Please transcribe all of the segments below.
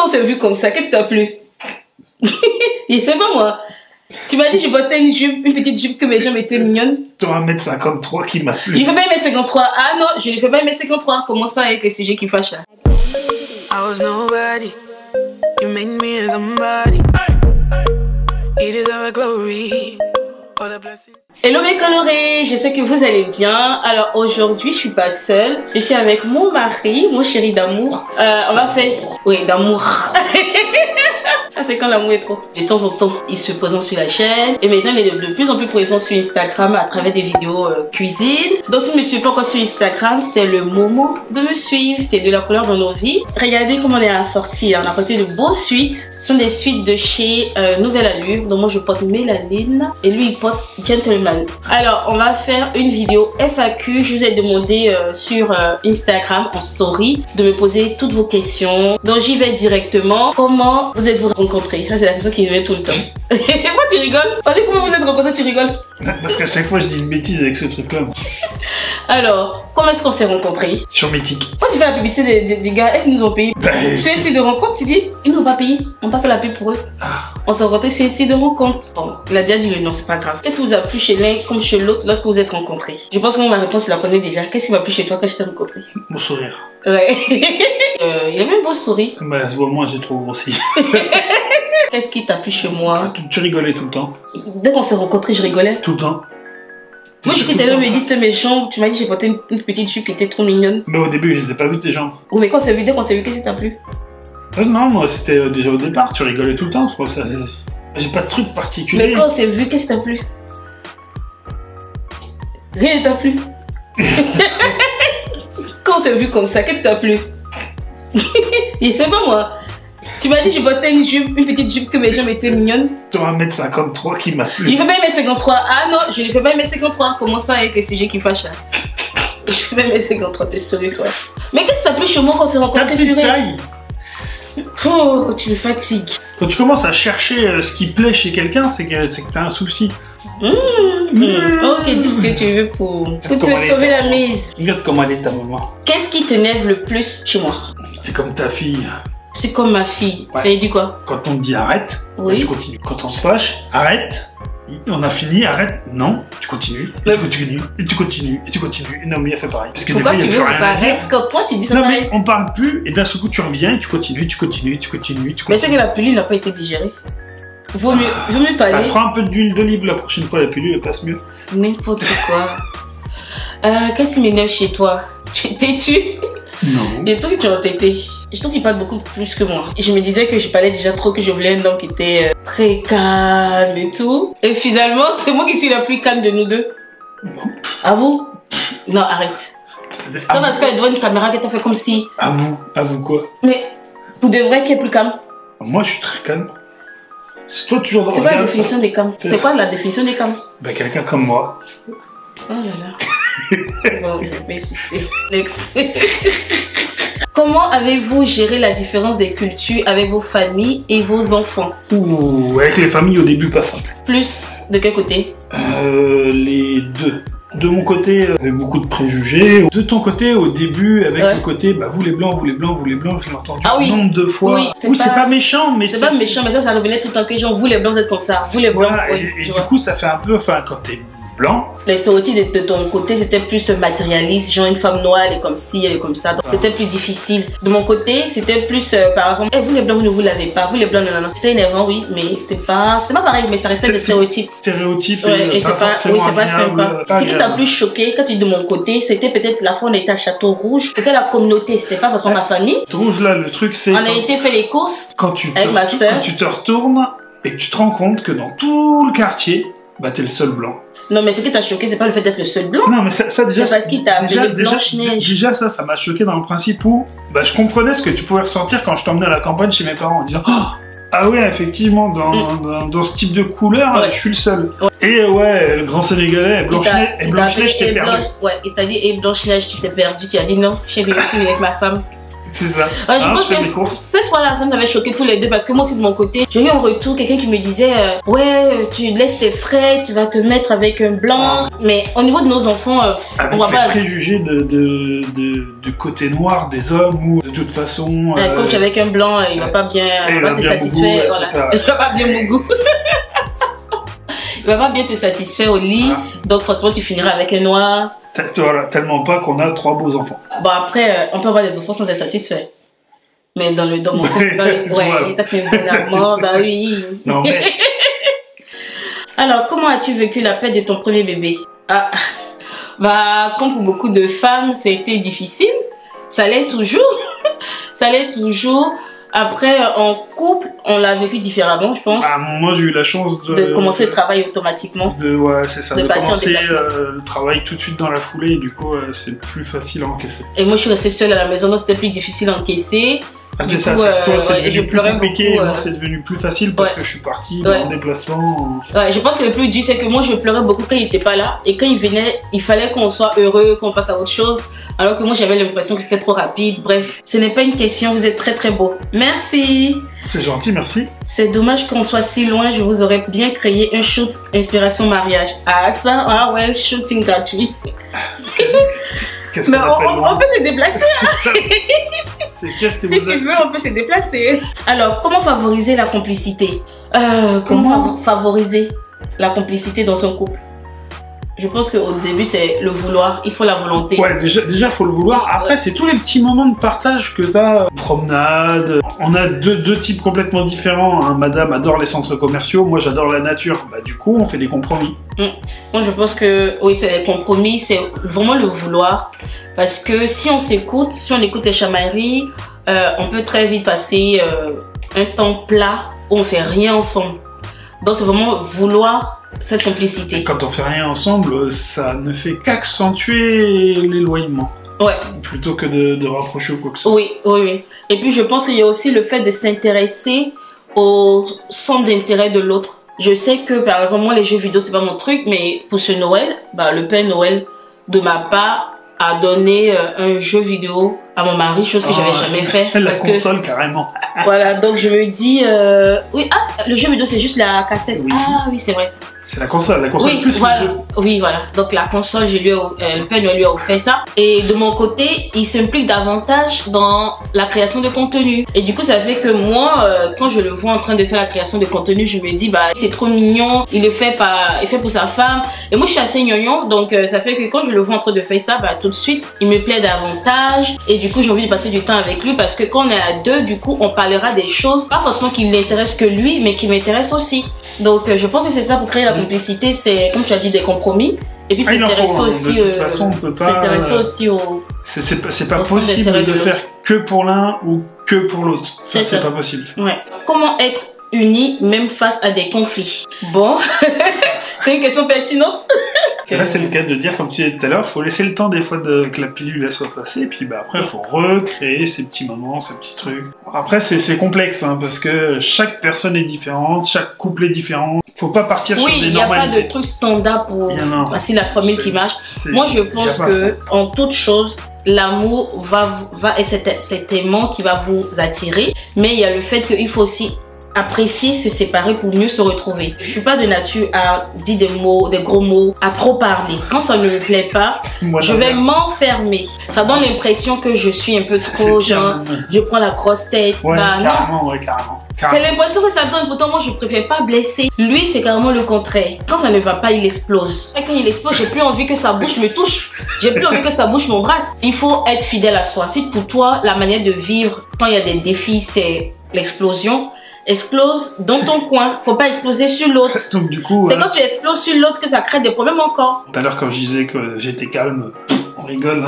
Quand on s'est vu comme ça, qu'est-ce qui t'a plu? Et c'est pas moi. Tu m'as dit je portais une jupe, une petite jupe que mes jambes étaient mignonnes. Tu as 1m53 qui m'a plu. Je ne fais pas 1m53. Ah non, je ne fais pas 1m53. Commence pas avec les sujets qui fâchent là. I was nobody. You made me somebody. It is our glory. Hello mes colorés, j'espère que vous allez bien. Alors aujourd'hui je suis pas seule, je suis avec mon mari, mon chéri d'amour. On va faire... Oui, d'amour. C'est quand l'amour est trop. De temps en temps, il se présente sur la chaîne. Et maintenant, il est de plus en plus présent sur Instagram à travers des vidéos cuisine. Donc si vous ne me suivez pas encore sur Instagram, c'est le moment de me suivre. C'est de la couleur dans nos vies. Regardez comment on est assorti. On a porté de beaux suites. Ce sont des suites de chez Nouvelle Allure. Donc moi, je porte Mélanine. Et lui, il porte Gentleman. Alors, on va faire une vidéo FAQ. Je vous ai demandé sur Instagram, en story, de me poser toutes vos questions. Donc j'y vais directement. Comment vous êtes-vous rencontrés? Ça, c'est la question qui me met tout le temps. Pourquoi tu rigoles? On dit comment vous êtes rencontrés, tu rigoles? Parce qu'à chaque fois, je dis une bêtise avec ce truc-là. Alors, comment est-ce qu'on s'est rencontrés? Sur Mythique. Quand tu fais la publicité des gars, ils nous ont payé. Sur un site de rencontre, tu dis, ils n'ont pas payé. On n'a pas fait la pub pour eux. On s'est rencontrés sur un site de rencontre. Bon, il a déjà dit le nom, c'est pas grave. Qu'est-ce qui vous a plu chez l'un comme chez l'autre lorsque vous êtes rencontrés? Je pense que moi, ma réponse, je la connais déjà. Qu'est-ce qui m'a plu chez toi quand je t'ai rencontré? Mon sourire. Ouais. Il a même un beau sourire. Bah, se voit moi, j'ai trop grossi. Qu'est-ce qui t'a plu chez moi? Tu rigolais tout le temps. Dès qu'on s'est rencontrés, je rigolais. Tout le temps. Moi, je crois que t'allais me dire c'était mes jambes. Tu m'as dit j'ai porté une petite jupe qui était trop mignonne. Mais au début, je n'ai pas vu tes jambes. Oh, mais quand on s'est vu, dès qu'on s'est vu, qu'est-ce qui t'a plu? Non, moi, c'était déjà au départ. Tu rigolais tout le temps. C'est pour ça. J'ai pas de truc particulier. Mais quand on s'est vu, qu'est-ce qui t'a plu? Rien ne t'a plu. Quand on s'est vu comme ça, qu'est-ce qui t'a plu? Et c'est pas moi. Tu m'as dit je portais une jupe, une petite jupe que mes jambes étaient mignonnes. Tu as 1m53 qui m'a plu. Je ne fais pas 1m53. Ah non, je ne fais pas 1m53. Commence pas avec les sujets qui fâchent là. Je fais pas 1m53, t'es sérieux toi. Mais qu'est-ce que t'as plu chez moi quand on s'est rencontrés? Ta petite taille. Oh, tu me fatigues. Quand tu commences à chercher ce qui plaît chez quelqu'un, c'est que t'as un souci. Ok, dis ce que tu veux pour te sauver la mise. Regarde comment elle est ta maman. Qu'est-ce qui t'énerve le plus chez moi? C'est comme ta fille. C'est comme ma fille. Ouais. Ça veut dire quoi? Quand on te dit arrête, oui. Tu continues. Quand on se fâche, arrête. On a fini, arrête. Non, tu continues. Et tu continues. Et tu continues. Et tu continues. Et Naomi a fait pareil. Parce que pourquoi des fois, tu veux que ça arrête? Quand toi tu dis ça non, arrête. mais on parle plus et d'un seul coup tu reviens et tu continues, tu continues, tu continues, tu continues. Mais c'est que la pilule n'a pas été digérée. Vaut mieux parler. Prends un peu d'huile d'olive la prochaine fois, la pilule elle passe mieux. N'importe quoi. Qu'est-ce qui m'énerve chez toi? Tu es têtu? Non. Et toi que tu as têté. Je trouve qu'il parle beaucoup plus que moi. Je me disais que je parlais déjà trop, que je voulais un homme qui était très calme et tout. Et finalement, c'est moi qui suis la plus calme de nous deux. Non. À vous? Non, arrête. C'est parce qu'elle devant une caméra qu'elle t'a fait comme si... À vous quoi? Mais pour de vrai, qui est plus calme? Moi je suis très calme. C'est toi toujours dans... C'est quoi la définition des calmes? C'est quoi la définition des calmes? Ben quelqu'un comme moi. Oh là là. Bon, je vais insister. Next. Comment avez-vous géré la différence des cultures avec vos familles et vos enfants? Ouh, avec les familles au début pas simple. Plus de quel côté? Les deux. De mon côté, avec beaucoup de préjugés. De ton côté, au début, avec le côté, bah vous les blancs, je l'ai entendu un nombre de fois. Oui, c'est pas méchant, mais c'est pas méchant, mais ça revenait tout le temps que genre vous les blancs vous êtes comme ça, vous les blancs. Voilà, et du coup, ça fait un peu, enfin, quand t'es blanc. Les stéréotypes de ton côté c'était plus matérialiste, genre une femme noire elle est comme ci, elle est comme ça, donc c'était plus difficile. De mon côté c'était plus par exemple, vous les blancs vous ne vous lavez pas, vous les blancs non, c'était énervant oui, mais c'était pas pareil, mais ça restait des stéréotypes. Et c'est pas sympa. Ce qui t'a plus choqué quand tu dis de mon côté, c'était peut-être la fois on était à Château Rouge, c'était la communauté, c'était pas forcément ma famille. Château Rouge là, le truc c'est... On a été fait les courses avec ma soeur. Quand tu te retournes et que tu te rends compte que dans tout le quartier, bah t'es le seul blanc. Non, mais ce qui t'a choqué, c'est pas le fait d'être le seul blanc. Non, mais ça déjà. C'est parce qu'il t'a appelé Blanche-Neige. Déjà, ça m'a choqué dans le principe où bah, je comprenais ce que tu pouvais ressentir quand je t'emmenais à la campagne chez mes parents en disant oh, ah ouais, effectivement, dans ce type de couleur, je suis le seul. Ouais. Et ouais, le grand Sénégalais, Blanche-Neige, je t'ai perdu. Ouais, il t'a dit, et Blanche-Neige, tu t'es perdu. Tu as dit non, chérie, je suis avec ma femme. C'est ça. Ouais, je pense que cette fois-là, ça nous avait choqué tous les deux parce que moi aussi de mon côté, j'ai eu en retour quelqu'un qui me disait ouais, tu laisses tes frais, tu vas te mettre avec un blanc. Mais au niveau de nos enfants, on va pas préjugés du côté noir des hommes ou de toute façon. Quand tu es avec un blanc, il va pas bien, il va pas te satisfaire. Voilà. Il va pas bien mon goût. Il va pas bien te satisfaire au lit, donc forcément tu finiras avec un noir. Voilà, tellement pas qu'on a 3 beaux enfants. Bon après, on peut avoir des enfants sans être satisfait. Mais dans mon cas, ouais, t'as fait un bah oui. Non mais... Alors, comment as-tu vécu la perte de ton premier bébé? Bah, comme pour beaucoup de femmes, c'était difficile. Ça l'est toujours. Ça l'est toujours. Après, en couple, on l'a vécu différemment, je pense. Moi, j'ai eu la chance de commencer le travail automatiquement. Ouais, c'est ça. De commencer le travail tout de suite dans la foulée. Et du coup, c'est plus facile à encaisser. Et moi, je suis restée seule à la maison, donc c'était plus difficile à encaisser. C'est ça, toi c'est devenu plus compliqué, moi c'est devenu plus facile parce que je suis partie en déplacement. Ouais, je pense que le plus dur c'est que moi je pleurais beaucoup quand il était pas là et quand il venait, il fallait qu'on soit heureux, qu'on passe à autre chose alors que moi j'avais l'impression que c'était trop rapide. Bref, ce n'est pas une question, vous êtes très très beau. Merci. C'est gentil, merci. C'est dommage qu'on soit si loin, je vous aurais bien créé un shoot inspiration mariage. Ça, ouais, shooting gratuit. Mais on peut se déplacer. Si tu veux, on peut se déplacer. Alors, comment favoriser la complicité? Comment favoriser la complicité dans un couple? Je pense qu'au début, c'est le vouloir. Il faut la volonté. Ouais, déjà faut le vouloir. Après, c'est tous les petits moments de partage que t'as. Promenade. On a deux types complètement différents. Hein. Madame adore les centres commerciaux. Moi, j'adore la nature. Bah, du coup, on fait des compromis. Moi, je pense que oui, c'est des compromis. C'est vraiment le vouloir. Parce que si on s'écoute, si on écoute les chamailleries, on peut très vite passer un temps plat où on fait rien ensemble. Donc, c'est vraiment vouloir cette complicité. Quand on fait rien ensemble, ça ne fait qu'accentuer l'éloignement. Ouais. Plutôt que de rapprocher ou quoi que ce soit. Oui. Et puis, je pense qu'il y a aussi le fait de s'intéresser au centre d'intérêt de l'autre. Je sais que, par exemple, moi, les jeux vidéo, c'est pas mon truc, mais pour ce Noël, le Père Noël, de ma part, a donné un jeu vidéo à mon mari, chose que j'avais jamais fait. La console, carrément. Voilà, donc je me dis... oui, le jeu vidéo, c'est juste la cassette. Oui. Oui, c'est vrai. C'est la console plus voilà. le jeu. Oui, voilà. Donc la console, le Père Noël lui a offert ça. Et de mon côté, il s'implique davantage dans la création de contenu. Et du coup, ça fait que moi, quand je le vois en train de faire la création de contenu, je me dis, c'est trop mignon. Il fait pour sa femme. Et moi, je suis assez gnognon. Donc, ça fait que quand je le vois en train de faire ça, tout de suite, il me plaît davantage. Et du coup, j'ai envie de passer du temps avec lui parce que quand on est à deux, du coup, on parlera des choses, pas forcément qui l'intéressent que lui, mais qui m'intéressent aussi. Donc, je pense que c'est ça pour créer la complicité, c'est, comme tu as dit, des compromis. Et puis, s'intéresser aussi... De toute façon, on peut pas... S'intéresser aussi au... C'est pas possible de faire que pour l'un ou que pour l'autre. Ça, c'est pas possible. Ouais. Comment être unis, même face à des conflits? Bon, c'est une question pertinente. Là, c'est le cas de dire, comme tu disais tout à l'heure, faut laisser le temps des fois que la pilule elle soit passée, et puis après, il faut recréer ces petits moments, ces petits trucs. Après, c'est complexe, hein, parce que chaque personne est différente, chaque couple est différent. Faut pas partir sur des normalités. Oui, il n'y a pas de truc standard pour la formule qui marche. Moi, je pense que, en toute chose, l'amour va être cet aimant qui va vous attirer, mais il y a le fait qu'il faut aussi apprécier, se séparer pour mieux se retrouver. Je suis pas de nature à dire des gros mots, à trop parler. Quand ça ne me plaît pas, je vais m'enfermer. Ça donne l'impression que je suis un peu trop, genre, je prends la grosse tête. Ouais, carrément, carrément. C'est l'impression que ça donne, pourtant moi je préfère pas blesser. Lui c'est carrément le contraire. Quand ça ne va pas, il explose. Et quand il explose, j'ai plus envie que sa bouche me touche. J'ai plus envie que sa bouche m'embrasse. Il faut être fidèle à soi. Si pour toi, la manière de vivre, quand il y a des défis, c'est l'explosion, explose dans ton coin. Faut pas exploser sur l'autre. Donc du coup... C'est quand tu exploses sur l'autre que ça crée des problèmes encore. Tout à l'heure quand je disais que j'étais calme, on rigole.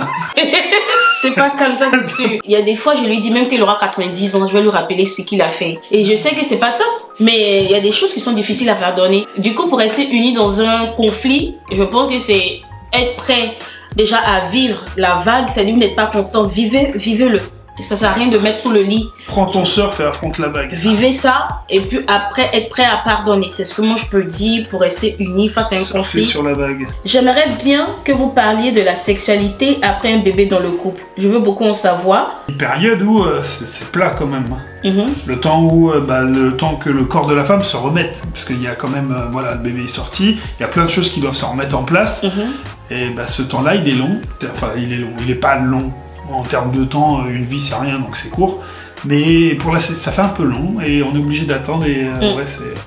C'est pas comme ça, c'est sûr. Il y a des fois, je lui dis même qu'il aura 90 ans, je vais lui rappeler ce qu'il a fait. Et je sais que c'est pas top, mais il y a des choses qui sont difficiles à pardonner. Du coup, pour rester unis dans un conflit, je pense que c'est être prêt déjà à vivre la vague. C'est-à-dire, vous n'êtes pas content, vivez-le. Ça sert à rien de mettre sous le lit. Prends ton surf et affronte la bague. Vivez ça et puis après être prêt à pardonner. C'est ce que moi je peux dire pour rester unis face à un conflit. Sur la bague. J'aimerais bien que vous parliez de la sexualité après un bébé dans le couple. Je veux beaucoup en savoir. Une période où c'est plat quand même. Le temps où le temps que le corps de la femme se remette, parce qu'il y a quand même voilà, le bébé est sorti, il y a plein de choses qui doivent se remettre en place. Et ce temps-là, il est long. Enfin, il est long. Il est pas long. En termes de temps, une vie c'est rien, donc c'est court. Mais pour là, ça fait un peu long et on est obligé d'attendre. Et ouais,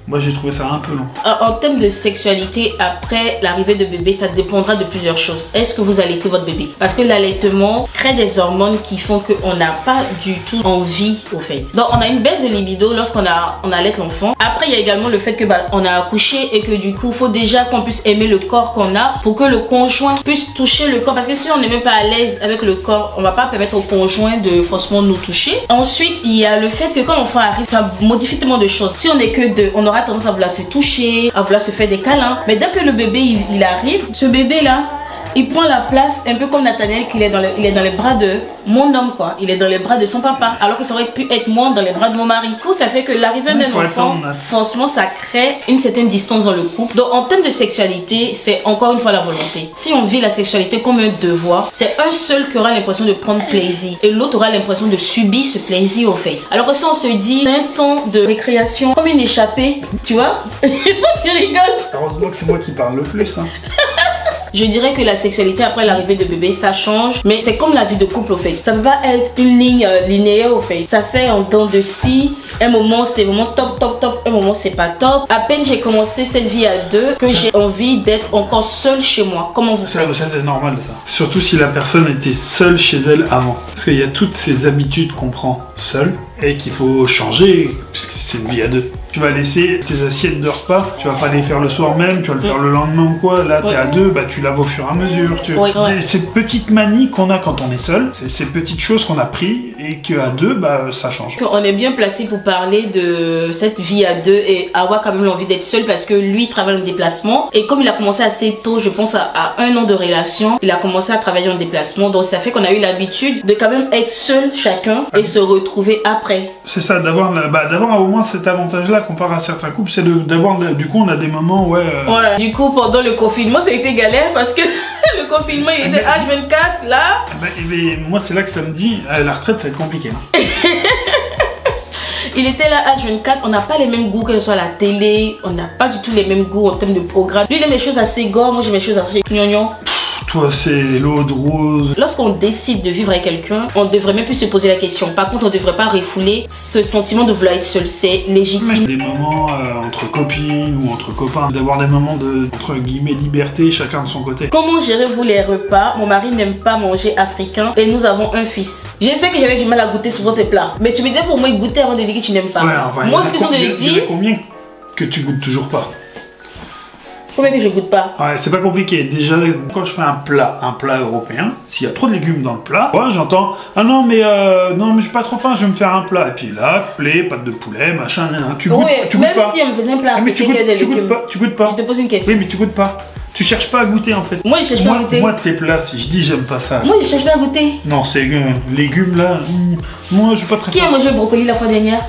moi j'ai trouvé ça un peu long. En termes de sexualité, après l'arrivée de bébé, ça dépendra de plusieurs choses. Est-ce que vous allaitez votre bébé? Parce que l'allaitement crée des hormones qui font qu'on n'a pas du tout envie, au fait. Donc on a une baisse de libido lorsqu'on allaite l'enfant. Après, il y a également le fait que on a accouché et que du coup, il faut déjà qu'on puisse aimer le corps qu'on a pour que le conjoint puisse toucher le corps. Parce que si on n'est même pas à l'aise avec le corps, on va pas permettre au conjoint de forcément nous toucher. Ensuite, il y a le fait que quand l'enfant arrive, ça modifie tellement de choses. Si on n'est que deux, on aura tendance à vouloir se toucher, à vouloir se faire des câlins. Mais dès que le bébé il arrive, ce bébé là, il prend la place un peu comme Nathaniel, qu'il est dans les bras de mon homme, quoi. Il est dans les bras de son papa, alors que ça aurait pu être moi dans les bras de mon mari. Du coup, ça fait que l'arrivée d'un enfant, franchement, ça crée une certaine distance dans le couple. Donc, en termes de sexualité, c'est encore une fois la volonté. Si on vit la sexualité comme un devoir, c'est un seul qui aura l'impression de prendre plaisir et l'autre aura l'impression de subir ce plaisir, au fait. Alors que si on se dit un temps de récréation comme une échappée, tu vois, tu rigoles. Heureusement que c'est moi qui parle le plus, hein. Je dirais que la sexualité après l'arrivée de bébé, ça change. Mais c'est comme la vie de couple, au fait. Ça peut pas être une ligne linéaire, au fait. Ça fait en dents de scie. Un moment, c'est vraiment top, top, top. Un moment, c'est pas top. À peine j'ai commencé cette vie à deux que j'ai envie d'être encore seule chez moi. Comment vous faites? Ça, c'est normal, ça. Surtout si la personne était seule chez elle avant. Parce qu'il y a toutes ces habitudes qu'on prend seule et qu'il faut changer, puisque c'est une vie à deux. Tu vas laisser tes assiettes de repas, tu vas pas les faire le soir même, tu vas le faire le lendemain ou quoi. Là, t'es à deux, tu laves au fur et à mesure. Ces petites manies qu'on a quand on est seul, c'est ces petites choses qu'on a pris et qu'à deux, ça change. On est bien placé pour parler de cette vie à deux et avoir quand même l'envie d'être seul parce que lui travaille en déplacement. Et comme il a commencé assez tôt, je pense à 1 an de relation, il a commencé à travailler en déplacement. Donc ça fait qu'on a eu l'habitude de quand même être seul chacun et se retrouver après. C'est ça, d'avoir au moins cet avantage-là comparé à certains couples, c'est d'avoir, du coup on a des moments, Voilà, du coup pendant le confinement ça a été galère parce que le confinement il était H24 là. Mais moi c'est là que ça me dit, la retraite ça va être compliqué. Hein. Il était là H24, on n'a pas les mêmes goûts que ce soit à la télé, on n'a pas du tout les mêmes goûts en termes de programme. Lui il aime les choses assez gore, moi j'aime les choses assez gnognon. Toi, c'est l'eau de rose. Lorsqu'on décide de vivre avec quelqu'un, on devrait même plus se poser la question. Par contre, on ne devrait pas refouler ce sentiment de vouloir être seul. C'est légitime. Des moments entre copines ou entre copains, d'avoir des moments de, entre guillemets, liberté, chacun de son côté. Comment gérez-vous les repas? Mon mari n'aime pas manger africain et nous avons un fils. Je sais que j'avais du mal à goûter souvent tes plats. Mais tu me disais, faut au moins goûter avant de dire que tu n'aimes pas. Ouais, enfin, moi, ce que je te dis. Combien que tu goûtes toujours pas? Combien que je goûte pas? Ouais, c'est pas compliqué. Déjà, quand je fais un plat européen, s'il y a trop de légumes dans le plat, ouais, j'entends ah non mais j'ai pas trop faim, je vais me faire un plat. Et puis là, pâte de poulet, machin, tu goûtes, tu goûtes même pas. Si on me faisait un plat africain qui a des légumes, tu goûtes pas. Je te pose une question. Oui, mais tu goûtes pas. Tu cherches pas à goûter en fait. Moi je cherche pas à goûter. Moi tes plats, si je dis j'aime pas ça. Moi je cherche pas à goûter. Non, c'est légumes là. Moi je suis pas très. Qui a mangé le brocoli la fois dernière?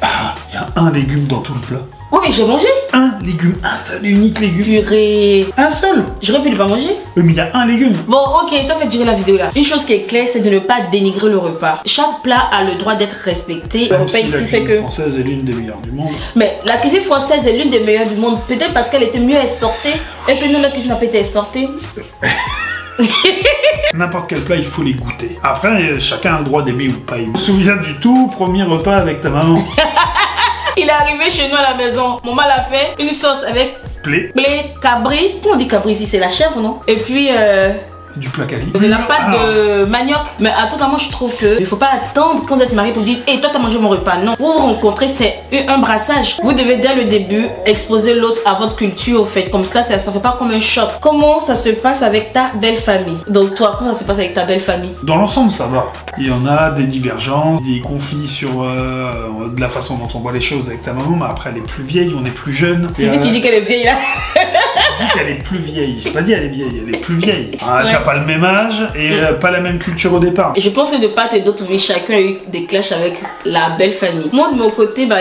Ah, il y a un légume dans tout le plat. Oui, mais j'ai mangé. Un légume, un seul unique légume. Purée. Un seul. J'aurais pu ne pas manger. Oui, mais il y a un légume. Bon, ok, t'as fait durer la vidéo là. Une chose qui est claire, c'est de ne pas dénigrer le repas. Chaque plat a le droit d'être respecté. Le repas ici, c'est que. La cuisine française est l'une des meilleures du monde. Mais la cuisine française est l'une des meilleures du monde. Peut-être parce qu'elle était mieux exportée et que nous, notre cuisine n'a pas été exportée. N'importe quel plat, il faut les goûter. Après, chacun a le droit d'aimer ou pas aimer. Je me souviens du tout premier repas avec ta maman. Il est arrivé chez nous à la maison. Maman l'a fait une sauce avec blé, cabri. Comment on dit cabri ici? C'est la chèvre, non? Et puis du placali. De la pâte de manioc. Mais à tout moment, je trouve que il faut pas attendre quand vous êtes marié pour dire hey, toi t'as mangé mon repas. Non, vous vous rencontrez, c'est un brassage. Vous devez dès le début exposer l'autre à votre culture au fait. Comme ça fait pas comme un choc. Comment ça se passe avec ta belle famille? Donc toi, comment ça se passe avec ta belle famille? Dans l'ensemble, ça va. Il y en a des divergences, des conflits sur de la façon dont on voit les choses avec ta maman. Mais après, elle est plus vieille, on est plus jeune. Tu dis qu'elle est vieille là. Je dis qu'elle est plus vieille. J'ai pas dit elle est vieille, elle est plus vieille. Elle n'a pas le même âge et pas la même culture au départ. Je pense que de part et d'autre, oui, chacun a eu des clashs avec la belle famille. Moi, de mon côté, bah,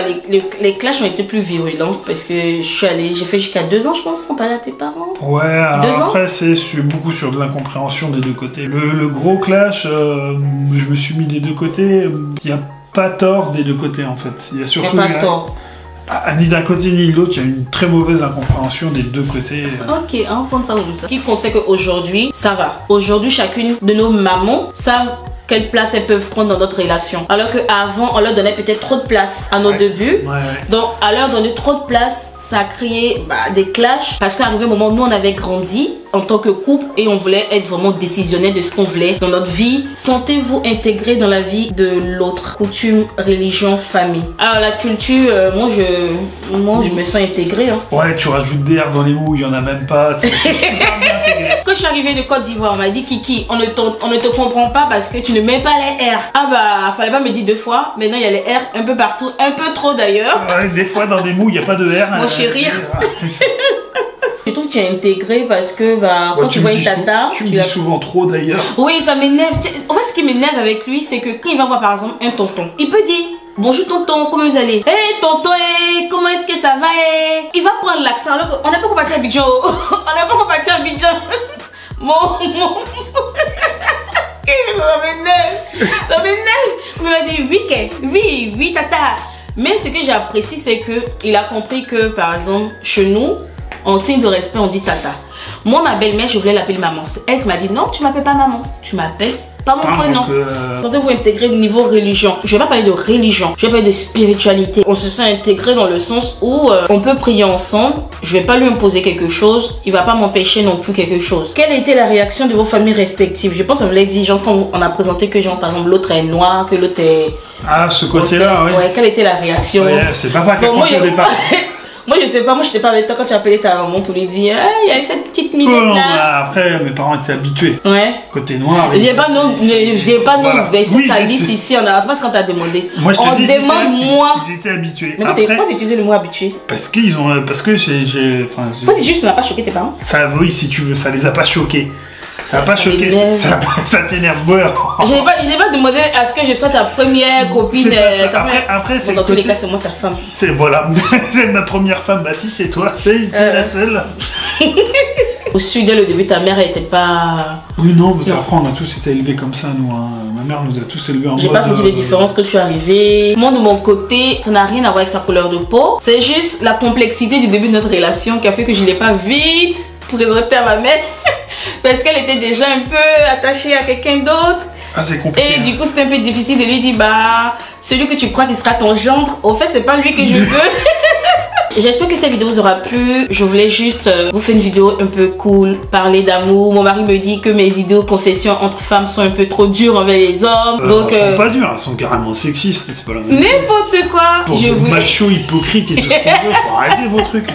les clashs ont été plus virulents parce que j'ai fait jusqu'à 2 ans, je pense, sans parler à tes parents. Ouais, alors après, c'est beaucoup sur de l'incompréhension des deux côtés. Le gros clash, je me suis mis des deux côtés. Il n'y a pas tort des deux côtés, en fait. Il y a surtout... pas tort. Ni d'un côté ni de l'autre, il y a une très mauvaise incompréhension des deux côtés. Ok, on va prendre ça comme ça. Ce qui compte, c'est qu'aujourd'hui, ça va. Aujourd'hui, chacune de nos mamans savent quelle place elles peuvent prendre dans notre relation. Alors qu'avant, on leur donnait peut-être trop de place à nos débuts. Donc, à leur donner trop de place, ça a créé des clashs. Parce qu'arrivé un moment, nous, on avait grandi en tant que couple et on voulait être vraiment décisionnaire de ce qu'on voulait dans notre vie. Sentez-vous intégré dans la vie de l'autre? Coutume, religion, famille. Alors, la culture, moi, je me sens intégrée. Hein. Ouais, tu rajoutes des R dans les mots, il n'y en a même pas. Quand je suis arrivée de Côte d'Ivoire, on m'a dit Kiki, on ne te comprend pas parce que tu ne mets pas les R. Ah bah, fallait pas me dire 2 fois. Maintenant, il y a les R un peu partout, un peu trop d'ailleurs. Ouais, des fois, dans des mots, il n'y a pas de R. Mon chéri. Je trouve que tu es intégré parce que quand tu vois une tata... Tu me dis souvent trop d'ailleurs. Oui, ça m'énerve. En fait, ce qui m'énerve avec lui, c'est que quand il va voir par exemple un tonton, il peut dire bonjour tonton, comment vous allez? Hey tonton, comment est-ce que ça va? Il va prendre l'accent alors qu'on n'est pas reparti à Abidjan. On n'est pas reparti à Abidjan. Ça m'énerve. Il m'a dit oui tata. Mais ce que j'apprécie, c'est que il a compris que par exemple chez nous, en signe de respect, on dit tata. Moi, ma belle-mère, je voulais l'appeler maman. C'est elle qui m'a dit non, tu m'appelles pas maman, tu m'appelles pas mon prénom. Sentez-vous intégrer au niveau religion. Je vais pas parler de religion, je vais parler de spiritualité. On se sent intégré dans le sens où on peut prier ensemble. Je vais pas lui imposer quelque chose, il va pas m'empêcher non plus quelque chose. Quelle était la réaction de vos familles respectives? Je pense que vous l'avez dit, genre quand on a présenté que genre par exemple l'autre est noir, que l'autre est... Ah, ce côté-là, oui. Ouais, quelle était la réaction? Ouais, c'est pas qui a pensé au départ. Moi je sais pas, moi j'étais pas avec toi quand tu as appelé ta maman pour lui dire il y a cette petite minute là. Après mes parents étaient habitués. Ouais. Côté noir. J'ai pas nous verser ta liste ici en avance quand t'as demandé. Moi je te dis, demande-moi. Ils étaient habitués. Mais pourquoi tu utilises le mot habitué? Parce qu'ils ont. Parce que j'ai. Faut dire juste ça n'a pas choqué tes parents. Ça, oui, si tu veux, ça les a pas choqués. Ça n'a pas choqué, ça t'énerve. Je n'ai pas demandé à ce que je sois ta première copine. Après c'est dans tous les cas, c'est moi ta femme. Voilà, ma première femme, bah si c'est toi, c'est la seule. Au sud, dès le début, ta mère n'était pas... Oui, non, après on a tous été élevés comme ça, nous. Hein. Ma mère nous a tous élevés en mode... J'ai pas senti les différences que je suis arrivée. Moi, de mon côté, ça n'a rien à voir avec sa couleur de peau. C'est juste la complexité du début de notre relation qui a fait que je ne l'ai pas vite présentée à ma mère. Parce qu'elle était déjà un peu attachée à quelqu'un d'autre. Ah, c'est compliqué. Et du coup, c'était un peu difficile de lui dire, celui que tu crois qui sera ton gendre, au fait, c'est pas lui que je veux. J'espère que cette vidéo vous aura plu. Je voulais juste vous faire une vidéo un peu cool, parler d'amour. Mon mari me dit que mes vidéos confessions entre femmes sont un peu trop dures envers les hommes. Donc, elles sont pas dures, elles sont carrément sexistes. C'est pas la même chose. N'importe quoi. Pour de macho hypocrite et tout ce qu'on veut, faut arrêter vos trucs.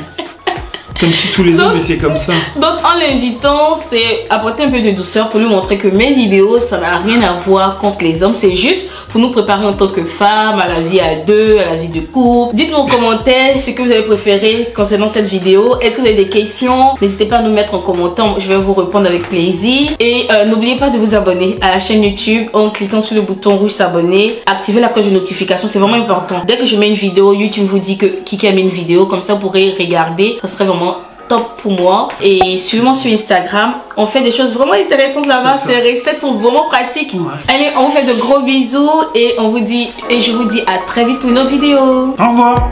Comme si tous les hommes étaient comme ça. Donc en l'invitant, c'est apporter un peu de douceur pour lui montrer que mes vidéos, ça n'a rien à voir contre les hommes. C'est juste pour nous préparer en tant que femmes, à la vie à deux, à la vie de couple. Dites-nous en commentaire ce que vous avez préféré concernant cette vidéo. Est-ce que vous avez des questions? N'hésitez pas à nous mettre en commentaire. Je vais vous répondre avec plaisir. Et n'oubliez pas de vous abonner à la chaîne YouTube en cliquant sur le bouton rouge s'abonner. Activez la cloche de notification, c'est vraiment important. Dès que je mets une vidéo, YouTube vous dit que Kiki a mis une vidéo. Comme ça, vous pourrez regarder. Ça serait vraiment top pour moi. Et suivez-moi sur Instagram, on fait des choses vraiment intéressantes là-bas. Ces recettes sont vraiment pratiques. Allez, on vous fait de gros bisous et je vous dis à très vite pour une autre vidéo. Au revoir.